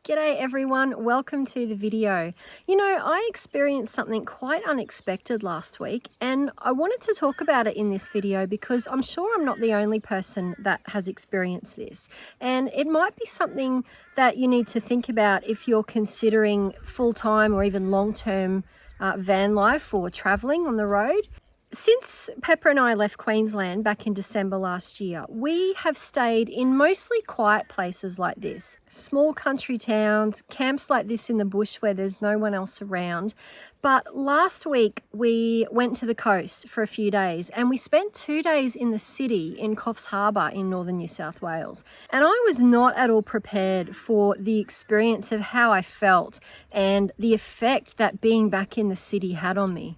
G'day everyone, welcome to the video. You know, I experienced something quite unexpected last week and I wanted to talk about it in this video because I'm sure I'm not the only person that has experienced this. And it might be something that you need to think about if you're considering full-time or even long-term van life or traveling on the road. Since Pepper and I left Queensland back in December last year, we have stayed in mostly quiet places like this. Small country towns, camps like this in the bush where there's no one else around. But last week we went to the coast for a few days and we spent 2 days in the city in Coffs Harbour in northern New South Wales. And I was not at all prepared for the experience of how I felt and the effect that being back in the city had on me.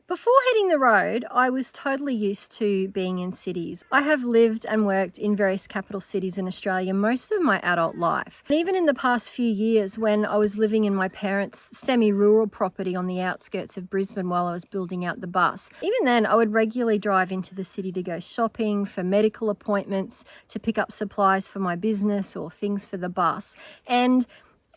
Before hitting the road, I was totally used to being in cities. I have lived and worked in various capital cities in Australia most of my adult life. And even in the past few years when I was living in my parents' semi-rural property on the outskirts of Brisbane while I was building out the bus, even then I would regularly drive into the city to go shopping, for medical appointments, to pick up supplies for my business or things for the bus. And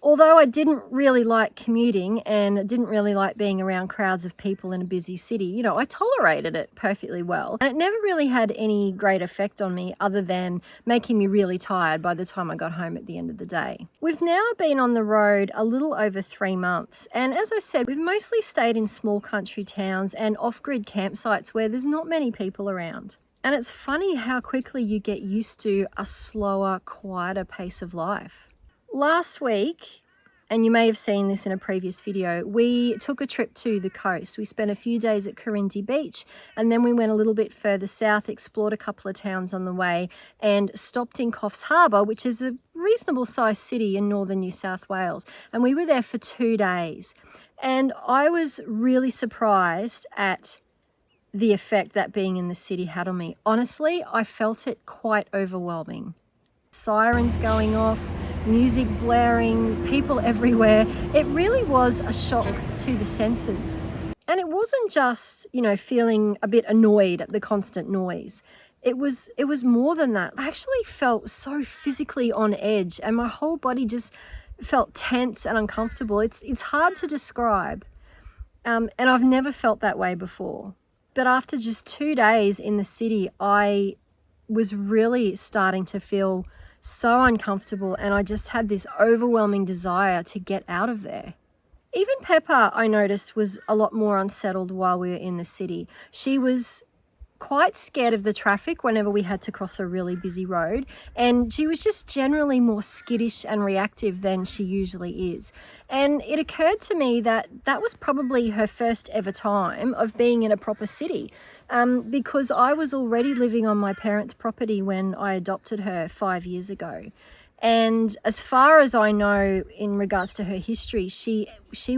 although I didn't really like commuting and didn't really like being around crowds of people in a busy city, you know, I tolerated it perfectly well. And it never really had any great effect on me other than making me really tired by the time I got home at the end of the day. We've now been on the road a little over 3 months. And as I said, we've mostly stayed in small country towns and off-grid campsites where there's not many people around. And it's funny how quickly you get used to a slower, quieter pace of life. Last week, and you may have seen this in a previous video, we took a trip to the coast. We spent a few days at Corindi Beach and then we went a little bit further south, explored a couple of towns on the way and stopped in Coffs Harbour, which is a reasonable sized city in northern New South Wales. And we were there for 2 days. And I was really surprised at the effect that being in the city had on me. Honestly, I felt it quite overwhelming. Sirens going off, music blaring, people everywhere. It really was a shock to the senses. And it wasn't just, you know, feeling a bit annoyed at the constant noise. It was more than that. I actually felt so physically on edge and my whole body just felt tense and uncomfortable. It's hard to describe. And I've never felt that way before. But after just 2 days in the city, I was really starting to feel so uncomfortable and I just had this overwhelming desire to get out of there. Even Pepper, I noticed, was a lot more unsettled while we were in the city. She was quite scared of the traffic whenever we had to cross a really busy road, and she was just generally more skittish and reactive than she usually is. And it occurred to me that that was probably her first ever time of being in a proper city, because I was already living on my parents' property when I adopted her 5 years ago. And as far as I know in regards to her history, she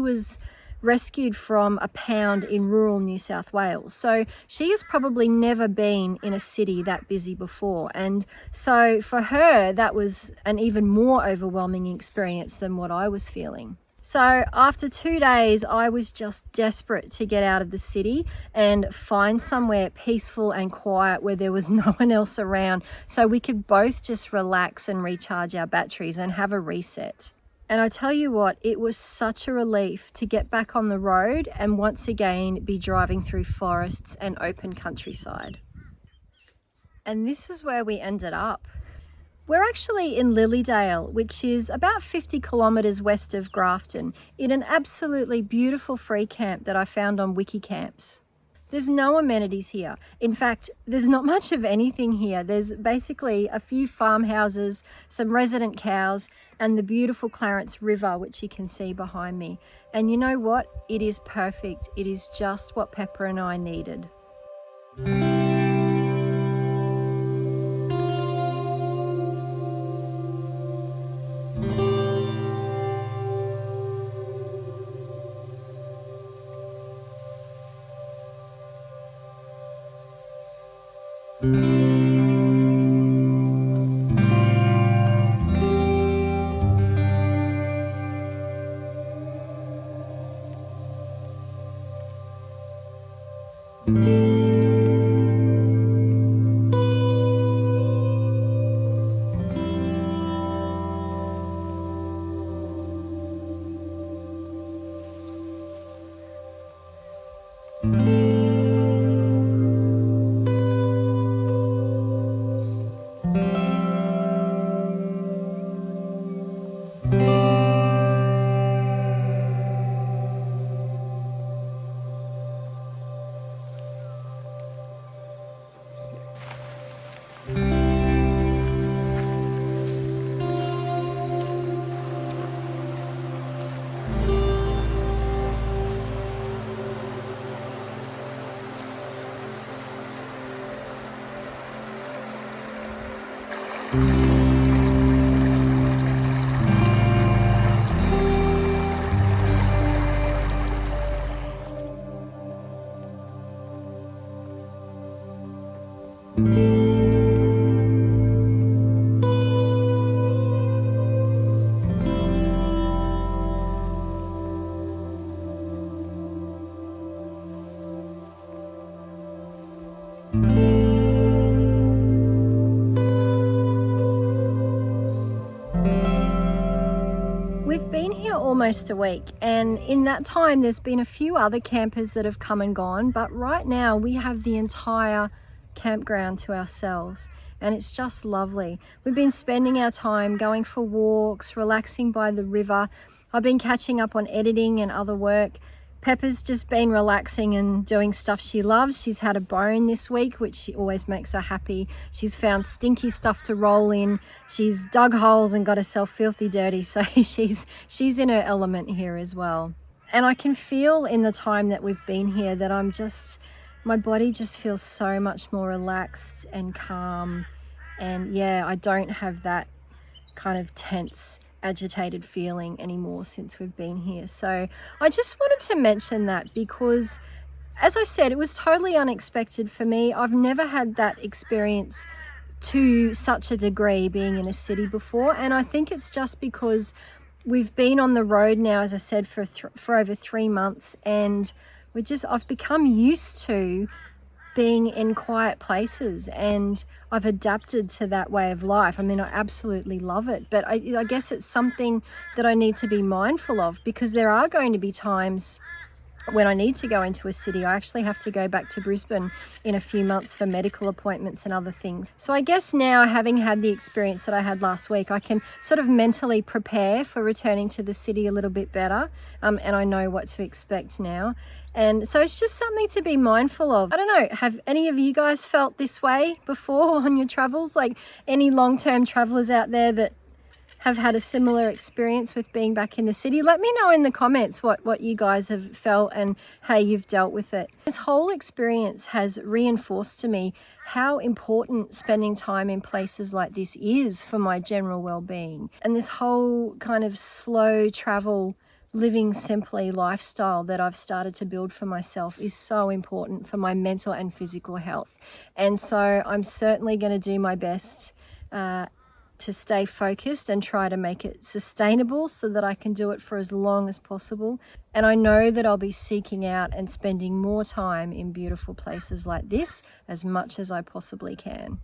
was rescued from a pound in rural New South Wales. So she has probably never been in a city that busy before. And so for her, that was an even more overwhelming experience than what I was feeling. So after 2 days, I was just desperate to get out of the city and find somewhere peaceful and quiet where there was no one else around so we could both just relax and recharge our batteries and have a reset. And I tell you what, it was such a relief to get back on the road and once again be driving through forests and open countryside. And this is where we ended up. We're actually in Lilydale, which is about 50 kilometres west of Grafton, in an absolutely beautiful free camp that I found on Wikicamps. There's no amenities here. In fact, there's not much of anything here. There's basically a few farmhouses, some resident cows, and the beautiful Clarence River, which you can see behind me. And you know what? It is perfect. It is just what Pepper and I needed. We've been here almost a week, and in that time there's been a few other campers that have come and gone, but right now we have the entire campground to ourselves, and it's just lovely. We've been spending our time going for walks, relaxing by the river. I've been catching up on editing and other work. Pepper's just been relaxing and doing stuff she loves. She's had a bone this week, which always makes her happy. She's found stinky stuff to roll in. She's dug holes and got herself filthy dirty. So she's in her element here as well. And I can feel in the time that we've been here that my body just feels so much more relaxed and calm. And yeah, I don't have that kind of tense, agitated feeling anymore since we've been here. So I just wanted to mention that because, as I said, it was totally unexpected for me. I've never had that experience to such a degree being in a city before, and I think it's just because we've been on the road now, as I said, for over 3 months, and I've become used to being in quiet places, and I've adapted to that way of life. I mean, I absolutely love it, but I guess it's something that I need to be mindful of, because there are going to be times when I need to go into a city. I actually have to go back to Brisbane in a few months for medical appointments and other things. So I guess now, having had the experience that I had last week, I can sort of mentally prepare for returning to the city a little bit better, and I know what to expect now. And so it's just something to be mindful of. I don't know, have any of you guys felt this way before on your travels? Like, any long-term travelers out there that have had a similar experience with being back in the city? Let me know in the comments what you guys have felt and how you've dealt with it. This whole experience has reinforced to me how important spending time in places like this is for my general well-being. And this whole kind of slow travel, living simply lifestyle that I've started to build for myself is so important for my mental and physical health. And so I'm certainly going to do my best to stay focused and try to make it sustainable so that I can do it for as long as possible. And I know that I'll be seeking out and spending more time in beautiful places like this as much as I possibly can.